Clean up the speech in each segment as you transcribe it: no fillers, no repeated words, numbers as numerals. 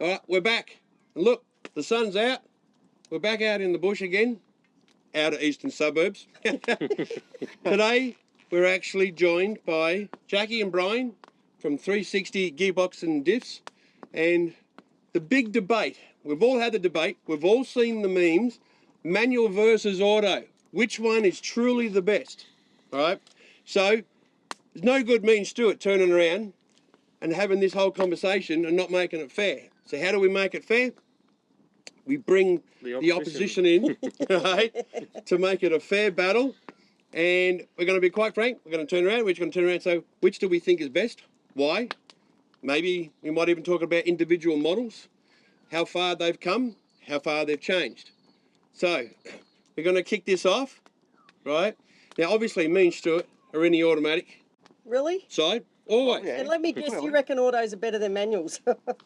All right, we're back. And look, the sun's out. We're back out in the bush again, out of eastern suburbs. Today, we're actually joined by Jackie and Brian from 360 Gearbox and Diffs. And the big debate, we've all had the debate, we've all seen the memes, manual versus auto. Which one is truly the best? All right? So, there's no good me and Stuart turning around and having this whole conversation and not making it fair. So how do we make it fair? We bring the opposition in, right, to make it a fair battle. And we're going to be quite frank. We're going to turn around. We're going to turn around and say, which do we think is best? Why? Maybe we might even talk about individual models, how far they've come, how far they've changed. So we're going to kick this off, right? Now, obviously, me and Stuart are in the automatic side. Always. And let me guess, you reckon autos are better than manuals?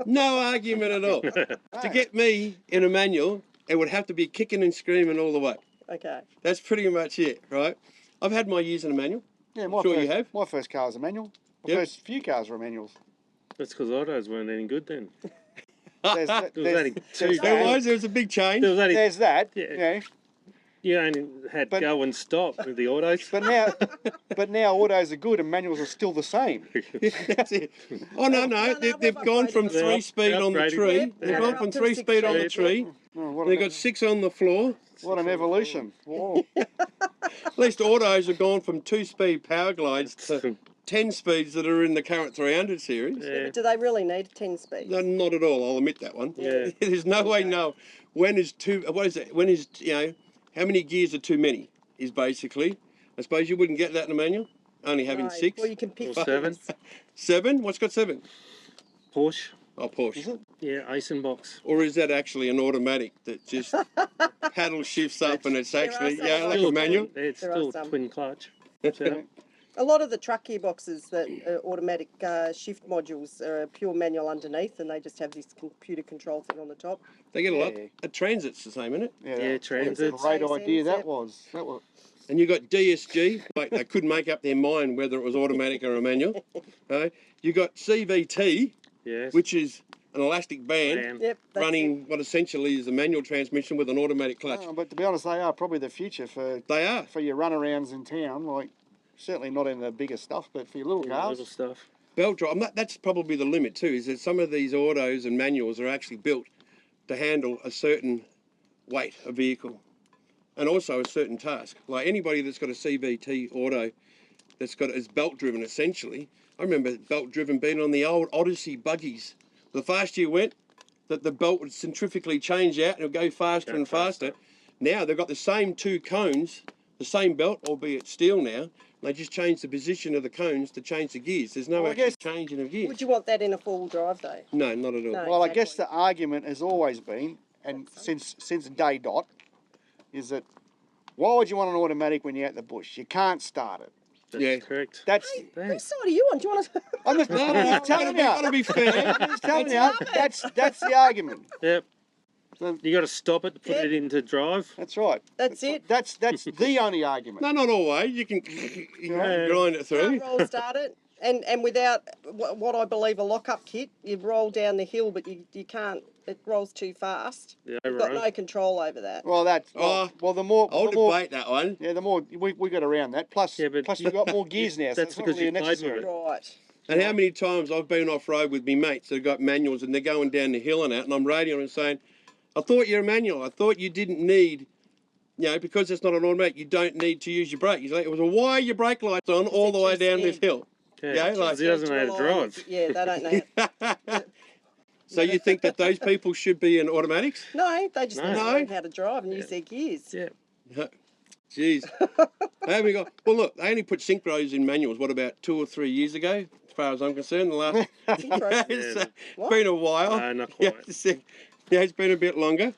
No argument at all. To get me in a manual, it would have to be kicking and screaming all the way. Okay. That's pretty much it, right? I've had my years in a manual. Yeah, You have? My first car was a manual. My first few cars were manuals. That's because autos weren't any good then. There was a big change. There's that. Yeah. You only had go and stop with the autos. But now autos are good and manuals are still the same. That's it. Oh, no. They've gone from 3-speed on the tree. They've gone from 3-speed on the tree. They've got 6 on the floor. What an evolution. Whoa. At least autos have gone from 2-speed power glides to 10 speeds that are in the current 300 series. Yeah, but do they really need 10 speeds? No, not at all. I'll admit that one. Yeah. There's no way. When is how many gears are too many? Is basically. I suppose you wouldn't get that in a manual. Only having 6. Well, you can pick 7. 7? What's got 7? Porsche. Oh, Porsche. Is it? Yeah, Eisenbox box. Or is that actually an automatic that just paddle shifts up and it's actually like a manual? It's still twin clutch. A lot of the truck gearboxes that are automatic shift modules are pure manual underneath, and they just have this computer control thing on the top. They get a lot. A Transit's the same, isn't it? Yeah, Transit's. Great idea that was. And you got DSG, like they couldn't make up their mind whether it was automatic or a manual. You got CVT, which is an elastic band running what essentially is a manual transmission with an automatic clutch. But to be honest, they are probably the future for your runarounds in town. Like certainly not in the bigger stuff, but for your little cars. Little stuff. Belt drive. That's probably the limit too. Is that some of these autos and manuals are actually built to handle a certain weight of vehicle. And also a certain task. Like anybody that's got a CVT auto is belt driven essentially. I remember belt driven being on the old Odyssey buggies. The faster you went, that the belt would centrifugally change out and it would go faster and faster. Now they've got the same 2 cones, the same belt, albeit steel now. They just change the position of the cones to change the gears. There's no actual changing of gears. Would you want that in a 4-wheel drive though? No, not at all. No, well, I guess the argument has always been, and since day dot, is that why would you want an automatic when you're out the bush? You can't start it. That's correct. Whose side are you on? Do you want to? I'm just telling you. Gotta be fair. I'm just telling you. That's the argument. Yep. So, you got to stop it to put it into drive. That's right. That's it. That's the only argument. No, not always. You can grind it through. Roll start it, and without what I believe a lock-up kit, you roll down the hill, but you can't. It rolls too fast. Yeah, You've got no control over that. Well, the more I'll debate that one. Yeah, the more we got around that. Plus you've got more gears now. That's so because it's not really you played with it. Right. And how many times I've been off road with me mates that have got manuals and they're going down the hill and that, and I'm radioing and saying, I thought you're a manual. I thought you didn't need, because it's not an automatic, you don't need to use your brake. He's like, why are your brake lights on all the way down this hill? Yeah, like he doesn't know how to drive. Yeah, they don't know. So you think that those people should be in automatics? No, they just don't know how to drive and use their gears. Yeah. Jeez. Well, look, they only put synchros in manuals, what, about 2 or 3 years ago, as far as I'm concerned. The last it's been a while. No, not quite. Yeah, it's been a bit longer.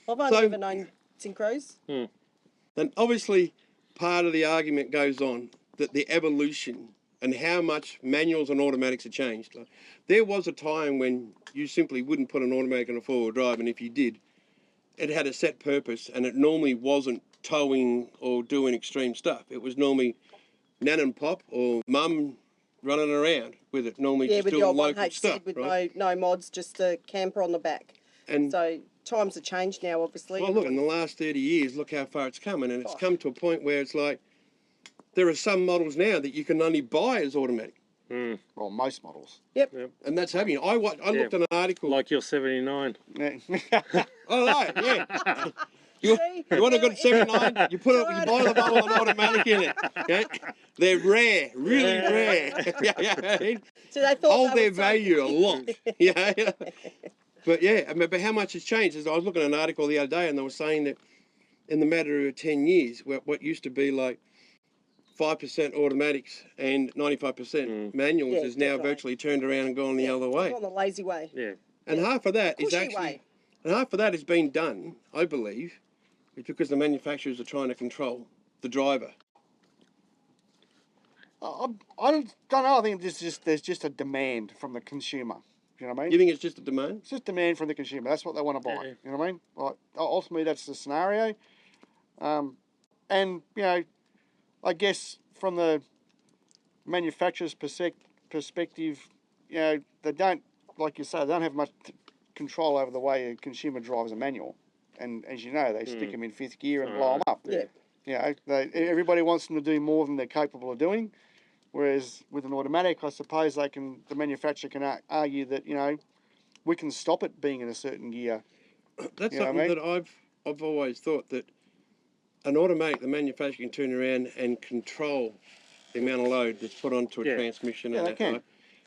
I've only ever known synchros. And obviously, part of the argument goes on that the evolution and how much manuals and automatics have changed. Like, there was a time when you simply wouldn't put an automatic in a 4-wheel drive, and if you did, it had a set purpose, and it normally wasn't towing or doing extreme stuff. It was normally nan and pop or mum running around with it. Normally Yeah, just with doing the old local 1HZ stuff, with right? no mods, just a camper on the back. And So times have changed now, obviously. well, look, in the last 30 years, look how far it's come, and it's Oh. come to a point where it's like there are some models now that you can only buy as automatic, Well, most models. and that's happening. I looked at an article. Like your 79. Yeah. Oh, right, yeah. You want a good 79? You put it, you buy the model and automatic in it. Okay? They're rare, really rare. So they thought Hold they their were value a lot. Yeah. But yeah, I mean, but how much has changed? As I was looking at an article the other day, and they were saying that in the matter of 10 years, what used to be like 5% automatics and 95% manuals Yeah, is now definitely. virtually turned around and gone the other way. On the lazy way. Yeah. And half of that is Cushy actually, way. and half of that has been done, I believe, it's because the manufacturers are trying to control the driver. I don't know. I think there's just a demand from the consumer. You know what I mean? You think it's just a demand? It's just demand from the consumer. That's what they want to buy. Yeah. You know what I mean? Like, ultimately, that's the scenario. And, you know, I guess from the manufacturer's perspective, you know, they don't, like you say, they don't have much control over the way a consumer drives a manual. And as you know, they stick them in fifth gear and blow them up. Yeah. You know, everybody wants them to do more than they're capable of doing. Whereas with an automatic, I suppose the manufacturer can argue that, you know, we can stop it being in a certain gear. That's You know something what I mean? that I've always thought, that an automatic, the manufacturer can turn around and control the amount of load that's put onto a transmission. Yeah, and they that, can. right?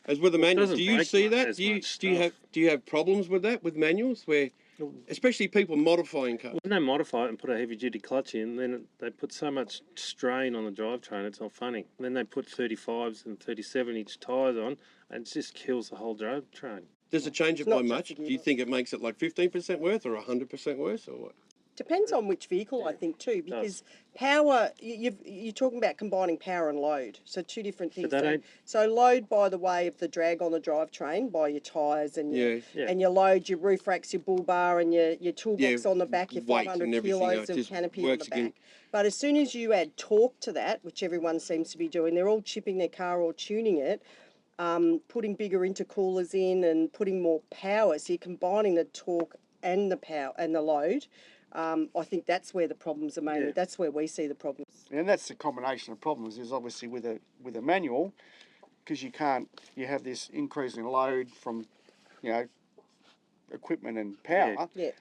As with the manuals, doesn't do you break see that? as Do you much do you stuff. have problems with that with manuals, where especially people modifying cars? When they modify it and put a heavy duty clutch in, then they put so much strain on the drivetrain, it's not funny. Then they put 35s and 37-inch tyres on, and it just kills the whole drivetrain. Does it change it It's by not just much? the Do you think it makes it like 15% worse or 100% worse, or what? Depends on which vehicle, I think, too, because power, you're talking about combining power and load. So two different things. that ain't- So load by the way of the drag on the drivetrain, by your tyres and your, Yeah. and your load, your roof racks, your bull bar and your toolbox Yeah, on the back, your weight 500 and everything, kilos it of just canopy on the works back. again. But as soon as you add torque to that, which everyone seems to be doing, they're all chipping their car or tuning it, putting bigger intercoolers in and putting more power. So you're combining the torque and the power and the load. I think that's where the problems are mainly. Yeah. That's where we see the problems. And that's the combination of problems. Is obviously with a manual, because you have this increase in load from, you know, equipment and power. Yeah.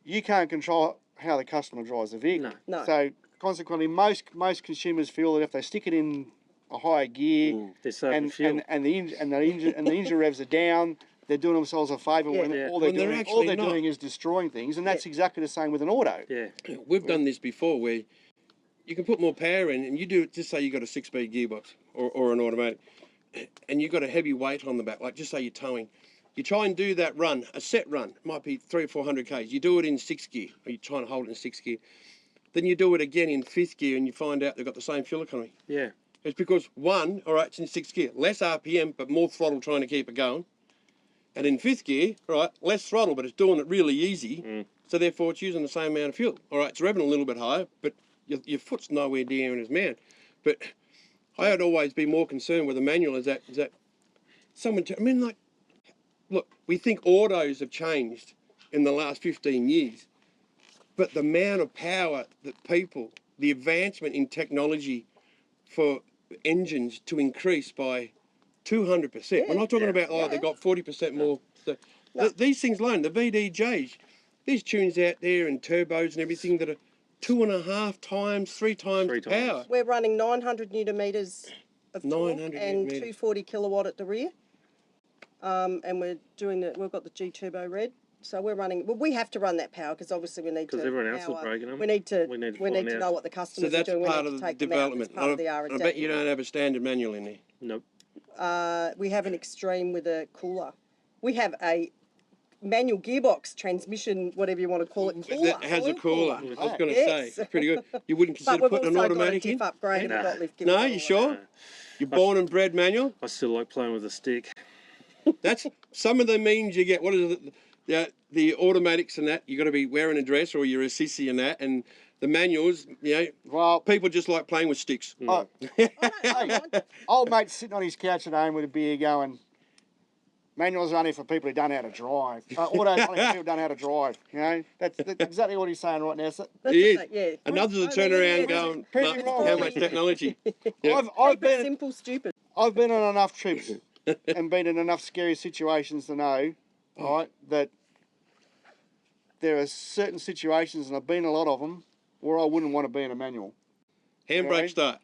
You can't control how the customer drives the vehicle. No. So consequently, most consumers feel that if they stick it in a higher gear They're saving and fuel. the engine revs are down, they're doing themselves a favour when Yeah. all they're When they're doing actually not. is destroying things, and that's exactly the same with an auto. Yeah. We've done this before, where you can put more power in, and you do it. Just say you got a 6-speed gearbox or an automatic, and you've got a heavy weight on the back. Like just say you're towing, you try and do that run, a set run, it might be 300 or 400 k's. You do it in 6th gear, or you try and hold it in 6th gear. Then you do it again in 5th gear, and you find out they've got the same fuel economy. Yeah. It's because one, all right, it's in 6th gear, less RPM, but more throttle trying to keep it going. And in 5th gear, all right, less throttle, but it's doing it really easy. So therefore, it's using the same amount of fuel. All right, it's revving a little bit higher, but your foot's nowhere near in as man. But I would always be more concerned with a manual. Is that someone? I mean, like, look, we think autos have changed in the last 15 years, but the amount of power that people, the advancement in technology for engines to increase by 200%. We're not talking about, they've got 40% more. These things alone, the VDJs, there's tunes out there and turbos and everything that are 2.5 times, 3 times the power. We're running 900 newton meters of torque 900 and newton meters. 240 kilowatt at the rear. And we've got the G Turbo Red. So we're running. Well, we have to run that power because obviously we need to. Because everyone else is power. breaking them. We need to. We need to We find need to out. know what the So customers that's are doing. part We of need to the take them out. development. It's part of the R&D. I bet you don't have a standard manual in there. Nope. We have an extreme with a cooler. We have a manual gearbox transmission, whatever you want to call it. Cooler. That has a cooler. I was going to Yes. say, it's pretty good. You wouldn't But consider we've putting also an got a automatic in? diff upgrade. We've got lift No, gimbal, you all sure? that. You're born and bred manual? I still like playing with a stick. That's some of the means you get. What is it? The automatics and that, you got to be wearing a dress or you're a sissy and that, and The manuals, Well, people just like playing with sticks. I don't mind. Old mate sitting on his couch at home with a beer going, manuals are only for people who don't know how to drive. Autos only for people who don't know how to drive. That's exactly what he's saying right now. So, That's He is. it, yeah. And others will Oh, turn yeah, around yeah, going, Pretty "Mark, wrong. how much technology?" Yeah. I've Keep it been simple, stupid. I've been on enough trips and been in enough scary situations to know, right, that there are certain situations, and I've been in a lot of them, where I wouldn't want to be in a manual. Handbrake Right. start.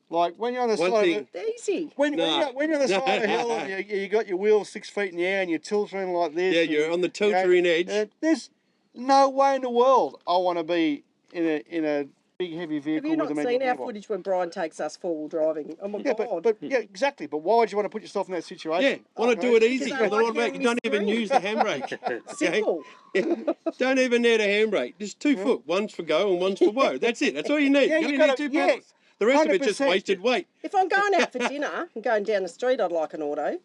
Like when you're on the One side thing- of it, Easy. when No. you're on the side of a hill and you got your wheels 6 feet in the air and you're tilting like this. Yeah, and, you're on the tiltering edge. There's no way in the world I want to be in a big heavy vehicle Have you with not a manual seen our gearbox. footage when Brian takes us four-wheel driving? Oh my Yeah, God. but yeah, exactly. But why would you want to put yourself in that Yeah, situation? want to do it easy. Because I With an like automatic, hearing you don't me even scream. use the handbrake. Simple. Don't even need a handbrake. Just 2 foot. One's for go and one's for woe. That's it. That's all you need. Yeah, you you only gotta- need 2 yeah, pedals. The rest of it's just 100%. wasted weight. If I'm going out for dinner and going down the street, I'd like an auto.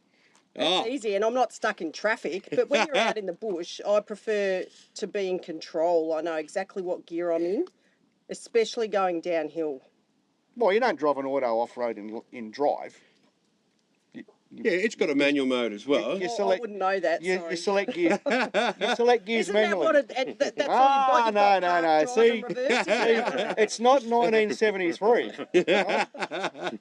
That's Oh. easy, and I'm not stuck in traffic. But when you're out in the bush, I prefer to be in control. I know exactly what gear I'm in, especially going downhill. Well, you don't drive an auto off road in drive. Yeah, it's got a manual mode as well. You Oh, I select- wouldn't know that. You Sorry. select gears. You select gears Isn't that manually. what that's all you've got? No, You've got no, park, no. drive, See, and reverse. Isn't it? it's not 1973.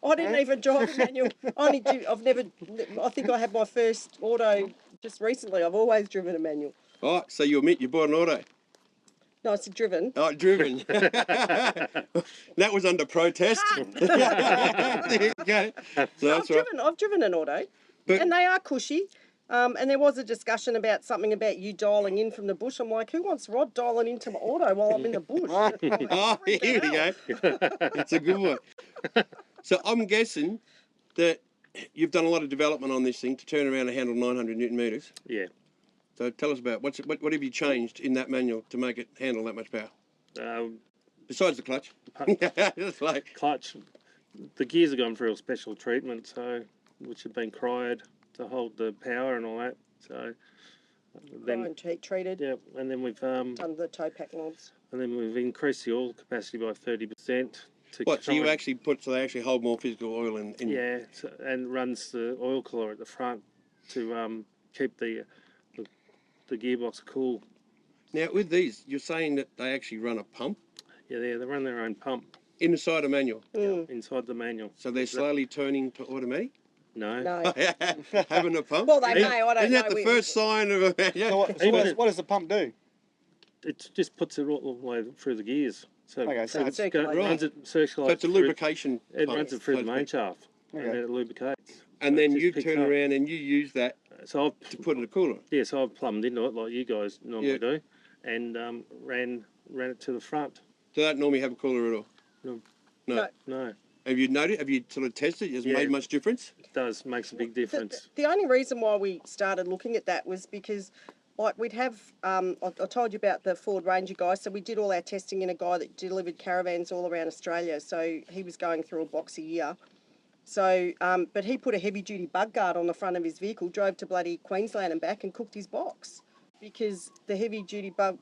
I didn't even drive a manual. I think I had my first auto just recently. I've always driven a manual. Oh, so you admit you bought an auto? No, it's a driven. Oh, driven. That was under protest. There you go. So that's right. I've driven an auto, But- and they are cushy. And there was a discussion about something about you dialing in from the bush. I'm like, who wants Rod dialing into my auto while I'm in the bush? Oh, here we go. It's a good one. So I'm guessing that you've done a lot of development on this thing to turn around and handle 900 Newton meters. Yeah. So tell us about what have you changed in that manual to make it handle that much power? Besides the clutch. It's like, Clutch, the gears have gone through a special treatment, which have been cryoed to hold the power and all that. So then, Treated. yeah, and then we've Done the toe pack knobs. increased the oil capacity by 30%. what? So they actually hold more physical oil in. Yeah, and runs the oil cooler at the front to keep the gearbox cool. Now with these, you're saying that they actually run a pump Yeah, they run their own pump inside a manual. inside the manual. So they're slowly turning to automatic. No. No. Having a pump. Well, they may. I don't Isn't know. that the first sign of a manual? So what does the pump do? It just puts it all the way through the gears. So, Okay, so it's it circulating. runs it So circulates. it's a through- lubrication It pump, runs it through so the to main speak. shaft, and Okay. then it lubricates. And then It you just picks turn up. around and you use that So I've to put in a cooler. so I've plumbed into it like you guys normally Yeah. do, and ran it to the front. Do that normally have a cooler at all? No. No. No, Have you noticed? Have you sort of tested? Has it Yeah. made much difference? it does makes a big difference. The only reason why we started looking at that was because, like, we'd have, I told you about the Ford Ranger guy, so we did all our testing in a guy that delivered caravans all around Australia, so he was going through a box a year. So, but he put a heavy-duty bug guard on the front of his vehicle, drove to bloody Queensland and back and cooked his box because the heavy-duty bug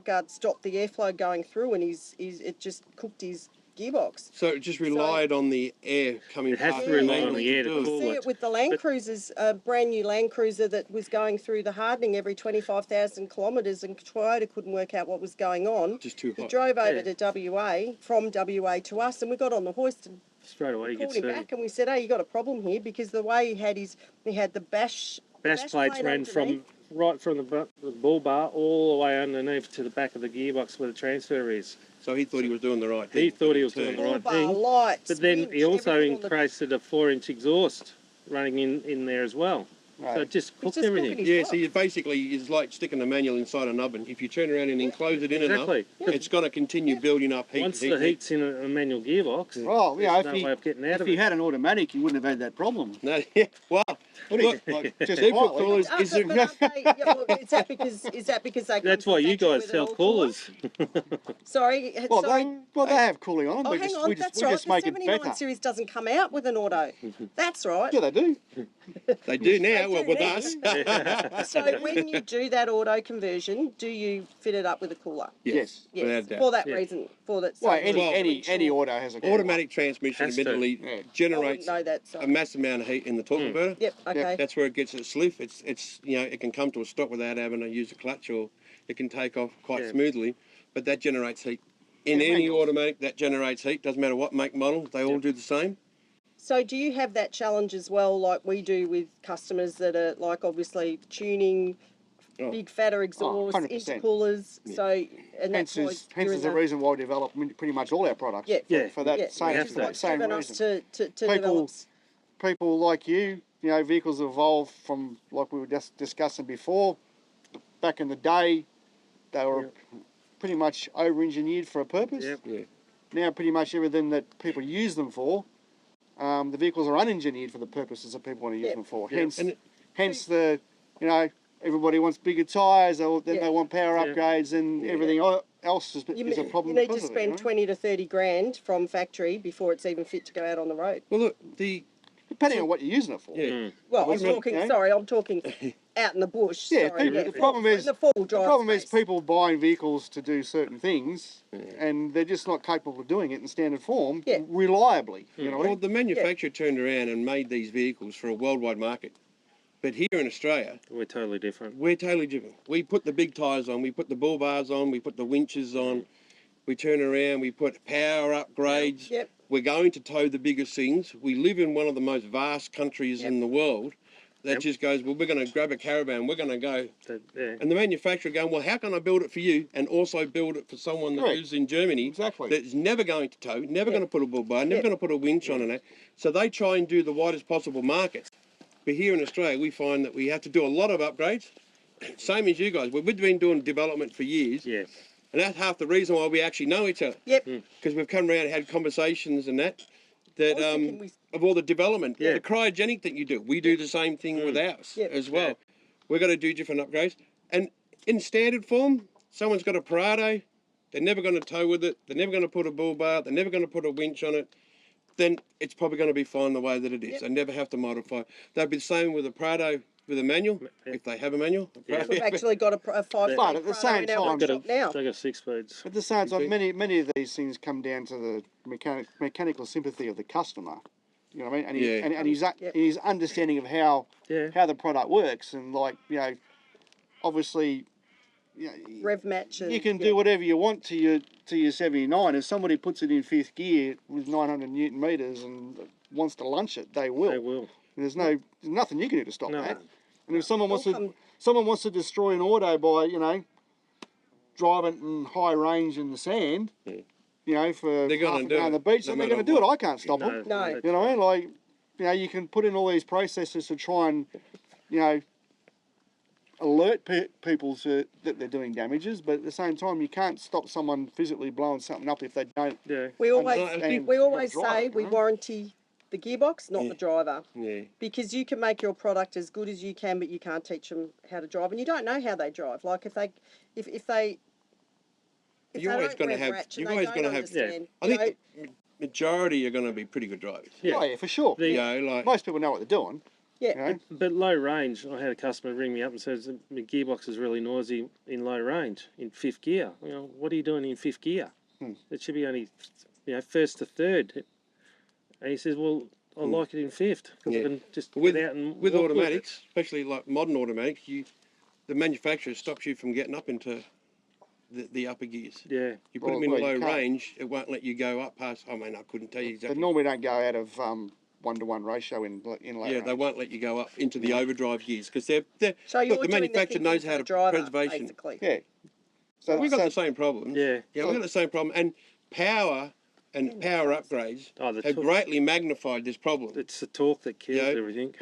guard stopped the airflow going through and it just cooked his gearbox. So it just relied on the air coming It has past to the rely on manual the air to do it. cool See it. it with the Land Cruisers, a brand new Land Cruiser that was going through the hardening every 25,000 kilometres, and Toyota couldn't work out what was going on. Just too He hot. drove over Yeah. to WA, from WA to us, and we got on the hoist and Straight away you called get him seen. back, and we said, "Hey, you got a problem here," because the way he had the bash Bash plates plate ran underneath. right from the bull bar all the way underneath to the back of the gearbox where the transfer is. So he thought he was doing the right thing. He thought he was Turn. doing the bull right bar, thing. lights, But then winch, he also everything on the- increased a 4-inch exhaust running in there as well. So Right. it just cooked just everything. cooking Yeah, It's so you basically it's like sticking the manual inside an oven. If you turn around and enclose it in Exactly. enough, it's going to continue building up heat. Once heat, the heat. heat's in a manual gearbox, Well, you know, there's no way of getting out if of you it. had an automatic, you wouldn't have had that problem. No, yeah. Well, Would look, he? Like, just super quietly. coolers. Oh, Is but there, aren't they- yeah, well, is that because they come That's why from you factory guys with an sell oil cooler? coolers. Sorry, Well, sorry. they have cooling on them. Oh, we hang just, on, we just, that's we right. just The make it 79 better. series doesn't come out with an auto. That's right. Yeah, they do. They do now, They well, do with now. us. So when you do that auto conversion, do you fit it up with a cooler? Yes. Yes, without a doubt. for that Yeah. reason. For that. So Well, that Well, any ensure- any auto has a cooler. Automatic transmission, Has to. admittedly, Yeah. generates know that. a So. massive amount of heat in the torque converter. Yep. Okay. That's where it gets its sloof. It's it can come to a stop without having to use a clutch, or it can take off quite Yeah. smoothly. But that generates heat. In Yeah, any manuals. automatic, that generates heat. Doesn't matter what make model, they all do the same. So do you have that challenge as well, like we do with customers that are like obviously tuning Oh. big fatter exhaust 100%. intercoolers? So and Hence that's why is you're in the reason why we develop pretty much all our products. Yeah. Yeah. For that yeah, same, which is for that what's same driven us reason. to develop. People like you, vehicles evolved from, like we were just discussing before. Back in the day, they were pretty much over-engineered for a purpose. Yep. Yeah. Now, pretty much everything that people use them for, the vehicles are unengineered for the purposes that people want to use them for. Yeah. Hence, And hence the, everybody wants bigger tyres, then Yeah. they want power Yeah. upgrades, and everything else is a problem. You need to because of it, spend 20 to 30 grand from factory before it's even fit to go out on the road. Well, look, depending on what you're using it for. yeah. Well, I'm Well, talking. yeah. Sorry, I'm talking out in the bush. Yeah, sorry, the problem is the four-wheel the drive problem is space. people buying vehicles to do certain things, and they're just not capable of doing it in standard form Yeah. reliably. You know, what I Well, mean? the manufacturer turned around and made these vehicles for a worldwide market. But here in Australia, We're totally different. we're totally different. We put the big tyres on, we put the bull bars on, we put the winches on, we turn around, we put power upgrades. Yep. We're going to tow the biggest things. We live in one of the most vast countries in the world that just goes, well, we're going to grab a caravan, we're going to go. Yeah. And the manufacturer going, well, how can I build it for you and also build it for someone that Correct. lives in Germany Exactly. that's never going to tow, never going to put a bull bar, never going to put a winch on it. So they try and do the widest possible markets. But here in Australia, we find that we have to do a lot of upgrades, same as you guys. We've been doing development for years, Yeah. and that's half the reason why we actually know each other. Yep. Because we've come around and had conversations and that I was thinking of all the development, Yeah. the cryogenic that you do. We do the same thing with ours Yep. as well. We've got to do different upgrades. And in standard form, someone's got a Prado, they're never going to tow with it, they're never going to put a bull bar, they're never going to put a winch on it, then it's probably going to be fine the way that it is. They never have to modify. They'll be the same with a Prado with a manual, if they have a manual. we've actually got a 5 But at the same time, now. They got 6 speeds. at the same time, many of these things come down to the mechanical sympathy of the customer. You know what I mean? And, his understanding of how the product works, and obviously, Rev match. And, you can do whatever you want to your 79. If somebody puts it in fifth gear with 900 Newton meters and wants to lunch it, they will. They will. There's nothing you can do to stop No. that. And if someone wants to destroy an auto by driving in high range in the sand, for They're gonna half an do hour on the it, beach, no then they're going to matter do it. I can't stop No. them. No. You know what I mean? You can put in all these processes to try and, alert people to that they're doing damages, but at the same time, you can't stop someone physically blowing something up if they don't. Yeah. We always understand we how to always drive say it, we you know? warranty the gearbox, not the driver. Yeah. Because you can make your product as good as you can, but you can't teach them how to drive, and you don't know how they drive. Like if they You're always going to have. You're always going to have. I think majority are going to be pretty good drivers. Oh, yeah, for sure. Most people know what they're doing. Yeah. But low range, I had a customer ring me up and says the gearbox is really noisy in low range, in fifth gear. What are you doing in fifth gear? It should be only, first to third. And he says, well, I like it in fifth because I can just get out and with walk automatics, especially like modern automatics, the manufacturer stops you from getting up into the upper gears. Yeah. You put them in low range, it won't let you go up past. I mean, I couldn't tell you exactly. They normally don't go out of 1-to-1 ratio in low range. They won't let you go up into the overdrive gears because they're So you're look, the doing manufacturer knows how to preservation. basically. Yeah. So We've got the same problems. Yeah. Yeah, we've got the same problem. And power and power upgrades have greatly magnified this problem. It's the torque that kills everything.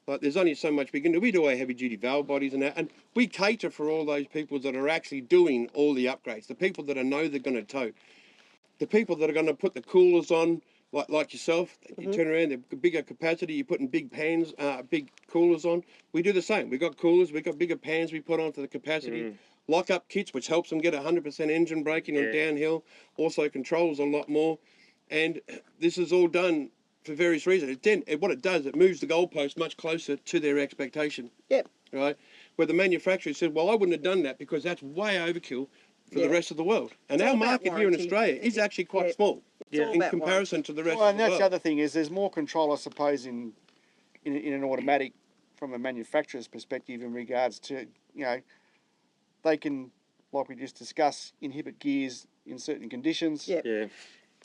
Like there's only so much we can do. We do our heavy duty valve bodies and that, and we cater for all those people that are actually doing all the upgrades. The people that know they're going to tow, the people that are going to put the coolers on, like yourself. You turn around, they're bigger capacity. You're putting big pans, big coolers on. We do the same. We got coolers. We got bigger pans. We put onto the capacity. Lock-up kits, which helps them get 100% engine braking on downhill. Also controls a lot more, and this is all done for various reasons. What it does, it moves the goalpost much closer to their expectation. Yep. Right? Where the manufacturer said, well, I wouldn't have done that because that's way overkill for the rest of the world. And It's our all about market here in warranty. Australia is actually quite small It's all in about comparison to the rest Well, of and the that's world. the other thing is there's more control, I suppose, in an automatic from a manufacturer's perspective in regards to, they can, like we just discussed, inhibit gears in certain conditions. Yep. Yeah.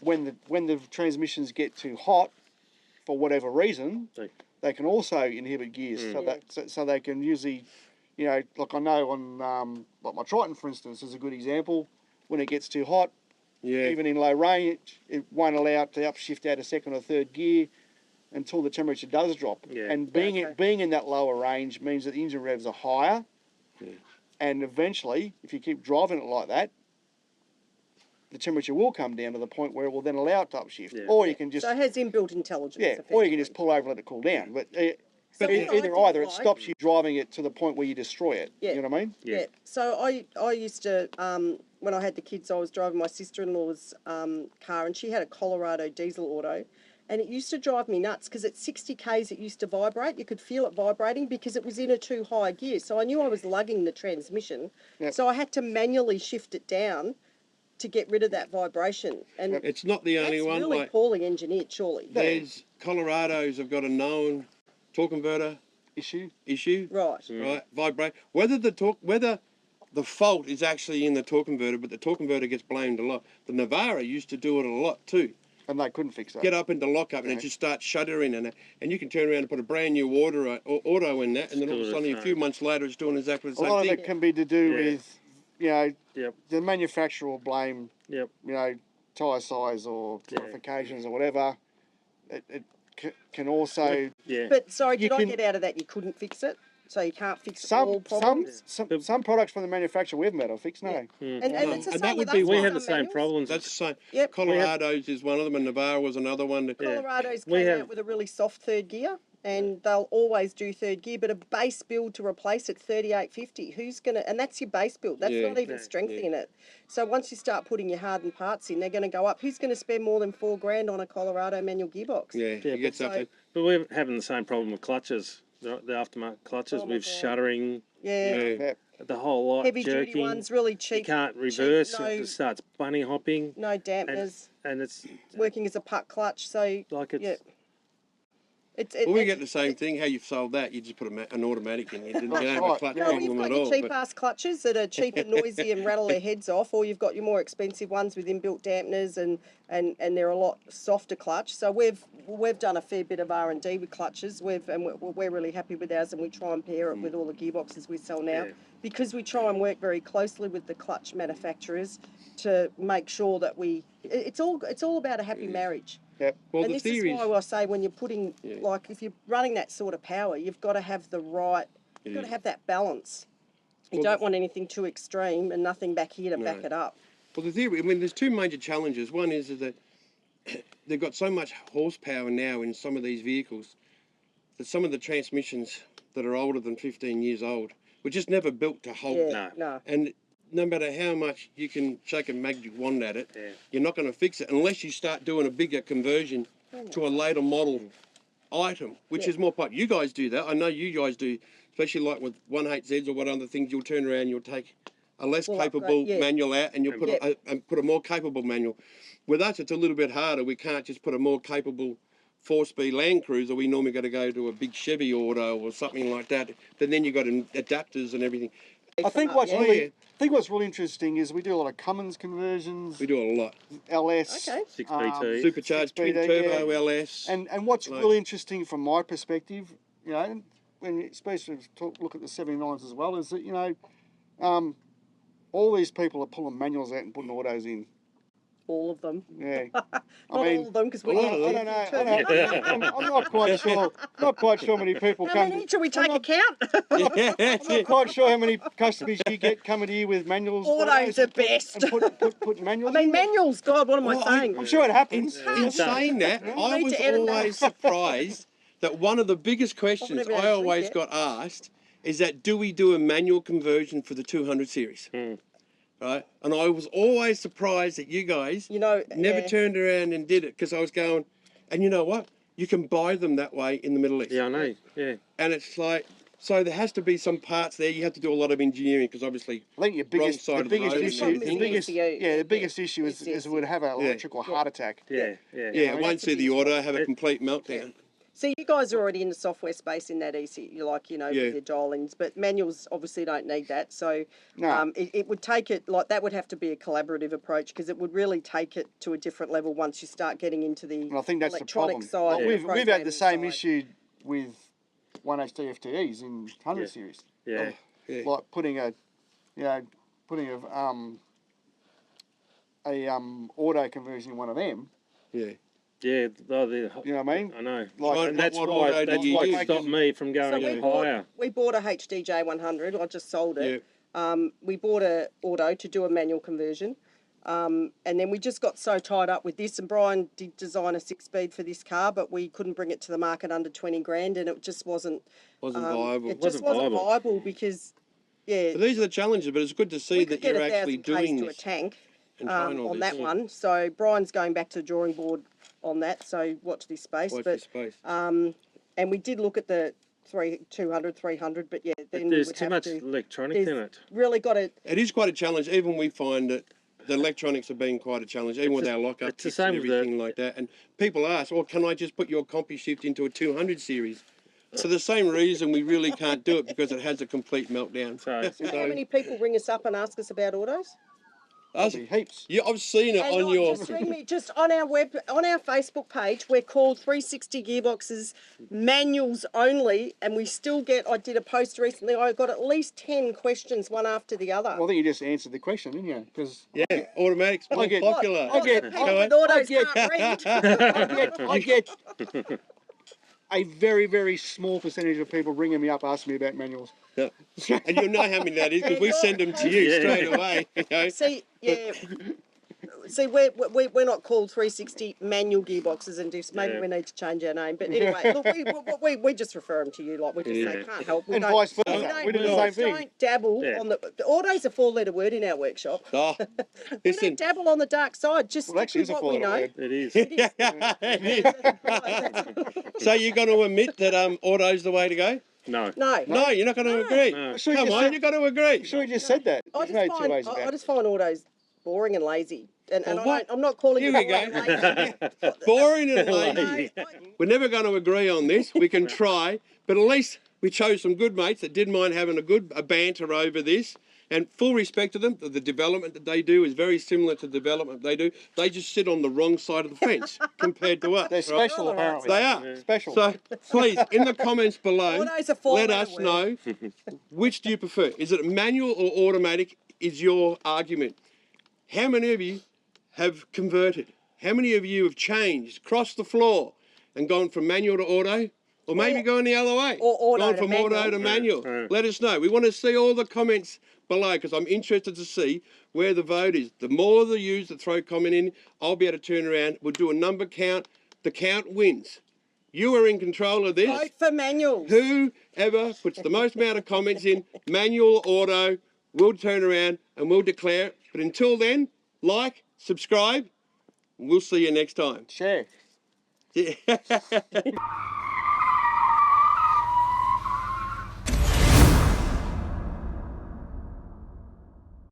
When the transmissions get too hot, for whatever reason, they can also inhibit gears. So they can usually, like I know on like my Triton, for instance, is a good example. When it gets too hot, even in low range, it won't allow it to upshift out of second or third gear until the temperature does drop. Yeah. And being in that lower range means that the engine revs are higher. Yeah. And eventually, if you keep driving it like that, the temperature will come down to the point where it will then allow it to upshift. Yeah. Or you can just So it has inbuilt intelligence. or you can just effectively. pull over and let it cool down. But So what I did either it like- stops you driving it to the point where you destroy it. Yeah. You know what I mean? Yeah. So I used to when I had the kids, I was driving my sister-in-law's car, and she had a Colorado diesel auto, and it used to drive me nuts because at 60 k's it used to vibrate. You could feel it vibrating because it was in a too high gear. So I knew I was lugging the transmission. Yep. So I had to manually shift it down to get rid of that vibration. And It's not the only that's one. really Like, poorly engineered, surely. there's Colorados have got a known torque converter Issue. Right. right? Vibrate. Whether the fault is actually in the torque converter, but the torque converter gets blamed a lot. The Navara used to do it a lot too. And they couldn't fix that. Get up into lockup and it just starts shuddering, and you can turn around and put a brand new auto in that, and then all of a sudden a few months later it's doing exactly the A lot same of thing. it can be to do with, Yep. the manufacturer will blame, Yep. tyre size or modifications or whatever. It can also Yeah. But sorry, You did I can- get out of that you couldn't fix it? So you can't fix all problems? some products from the manufacturer we've met are fixed, no. And that's the And same that with would be us one- We with had the some same manuals. problems. That's the same. Yep. Colorado's is one of them, and Navara was another one. That, Colorado's We came have- out with a really soft third gear, and they'll always do third gear, but a base build to replace it, 3850. Who's gonna? And that's your base build. That's Yeah. not even strengthening it. So once you start putting your hardened parts in, they're going to go up. Who's going to spend more than $4,000 on a Colorado manual gearbox? you get so- something. But we're having the same problem with clutches, the aftermarket clutches, Oh my with God. shuddering, Yeah. the whole lot, Heavy jerking. duty ones, really You cheap. can't cheap, reverse no, it. It starts bunny hopping. no dampeners, And it's working as a puck clutch. So like it's... yeah. Well, we get the same thing. How you've sold that, you just put an automatic in. You don't have a right. clutch No, we've problem got at your all. cheap but- ass clutches that are cheap and noisy and rattle their heads off, or you've got your more expensive ones with inbuilt dampeners and they're a lot softer clutch. So we've done a fair bit of R&D with clutches. We're really happy with ours, and we try and pair it with all the gearboxes we sell now, Yeah. because we try and work very closely with the clutch manufacturers to make sure that it's all about a happy marriage. Yep. Well, And the this is theory why I say when you're putting, like, if you're running that sort of power, you've got to have the right, you've got to have that balance. You don't want anything too extreme and nothing back here to back it up. Well, the theory, I mean, there's two major challenges. One is that they've got so much horsepower now in some of these vehicles that some of the transmissions that are older than 15 years old were just never built to hold Yeah, that. no. And no matter how much you can shake a magic wand at it, Yeah. you're not going to fix it unless you start doing a bigger conversion to a later model item, which is more popular. You guys do that. I know you guys do, especially like with 1.8Zs or what other things. You'll turn around, you'll take a less Well, capable upgrade, yeah. manual out, and you'll put a more capable manual. With us, it's a little bit harder. We can't just put a more capable 4-speed Land Cruiser. We normally got to go to a big Chevy auto or something like that. But then you've got adapters and everything. I think what's Yeah. really interesting is we do a lot of Cummins conversions, We do a lot. LS, Okay. 6BT. Supercharged twin 6BT, turbo yeah. LS. And what's Like- really interesting from my perspective, when you especially look at the 79s as well, is that all these people are pulling manuals out and putting autos in. All of them. Yeah, Not all of them, because we lot have of a them. few I too. don't know. I'm not quite sure. Not quite sure how many people How come. many should we take I'm account? not quite sure how many customers you get coming to you with manuals. Autos are best. And put manuals. I mean, in. manuals, God, what am Well, I saying? I'm sure it happens. In saying that, I need was to edit that. always surprised that one of the biggest questions never had I a drink always yet. got asked is that do we do a manual conversion for the 200 series? Right? And I was always surprised that you guys never yeah. turned around and did it, because I was going, and you know what? you can buy them that way in the Middle East. Yeah, I know. Yeah. And it's like, so there has to be some parts there. You have to do a lot of engineering because obviously I think your biggest, side the of the biggest road, issue, isn't it? the biggest, ECU. yeah, the biggest issue It's is the would have an electrical heart attack. Yeah. Yeah, Yeah, it won't that's see the the biggest auto have a complete meltdown. So you guys are already in the software space in that ECU, like, you know, Yeah. with your dial-ins, but manuals obviously don't need that. So No. it would take it, like that would have to be a collaborative approach because it would really take it to a different level once you start getting into the And I think that's the electronic problem. side. Like, and we've had the programming same side. issue with 1HT FTEs in 100 Yeah. series. Yeah. Yeah. Like putting a auto conversion in one of them. Yeah. Yeah. Oh, You know what I mean? I know. Like, And that's what why auto do that's you what use? stopped me from So going any higher. we bought a HDJ 100. I just sold it. Yeah. We bought a auto to do a manual conversion. And then we just got so tied up with this, and Brian did design a 6-speed for this car, but we couldn't bring it to the market under 20 grand, and it just wasn't Viable. It just wasn't viable because, yeah, But these are the challenges, but it's good to see we that could get you're 1,000 actually Ks doing to a this. tank and trying all on this. that one. So Brian's going back to the drawing board on that. So watch this space. Watch but this space. and we did look at the 200, 300, but yeah, then There's we would too have much to. electronics in it. Really got to. It is quite a challenge. Even we find that the electronics have been quite a challenge, even with our lockup it's the kits and same with the- everything like that. And people ask, well, can I just put your CompuShift into a 200 series? For the same reason, we really can't do it because it has a complete meltdown. So How many people ring us up and ask us about autos? Probably heaps. Yeah, I've seen it And on not your. just ring me, just on our Facebook page, we're called 360 Gearboxes Manuals Only, and we still get. I did a post recently. I got at least 10 questions, one after the other. Well, I think you just answered the question, didn't you? Because Yeah, automatics more get- popular. I get- People with autos can't read. I get a very, very small percentage of people ringing me up asking me about manuals. Yeah. And you'll know how many that is because we send them to you Yeah. straight away. You know? See, yeah. See, we're not called 360 manual gearboxes, and just maybe Yeah. we need to change our name. But anyway, look, we just refer them to you, like we just say, Yeah. can't help. We And don't- vice versa. We We do the same thing. don't dabble Yeah. on the autos a 4-letter word in our workshop. Oh, We listen. don't dabble on the dark side. Just Well, actually, stick it's with a what we four-letter know. word. So you're going to admit that auto's the way to go? no. No, No, you're not going to agree. No. Sure, Come you on, said- you've got to agree. Sure, you just said that. I There's no just, two ways find, about I it. just find autos boring and lazy. And Well, I'm not calling Here you we boring go. and lazy. Boring and lazy. Lazy. We're never going to agree on this. We can try, but at least we chose some good mates that didn't mind having a banter over this. And full respect to them. The development that they do is very similar to the development they do. They just sit on the wrong side of the fence compared to us. They're right? special, apparently. They are. Special. So please, in the comments below, Auto's a let four-letter us word. know which do you prefer. Is it manual or automatic? Is your argument? How many of you have converted? How many of you have changed, crossed the floor, and gone from manual to auto? Or maybe going the other way. Or auto gone to from auto to manual. manual. Let us know. We want to see all the comments below because I'm interested to see where the vote is. The more the yous that throw comment in, I'll be able to turn around. We'll do a number count. The count wins. You are in control of this. Vote for manuals. Whoever puts the most amount of comments in, manual, auto, we'll turn around and we'll declare it. But until then, like, subscribe, and we'll see you next time. Share. Yeah.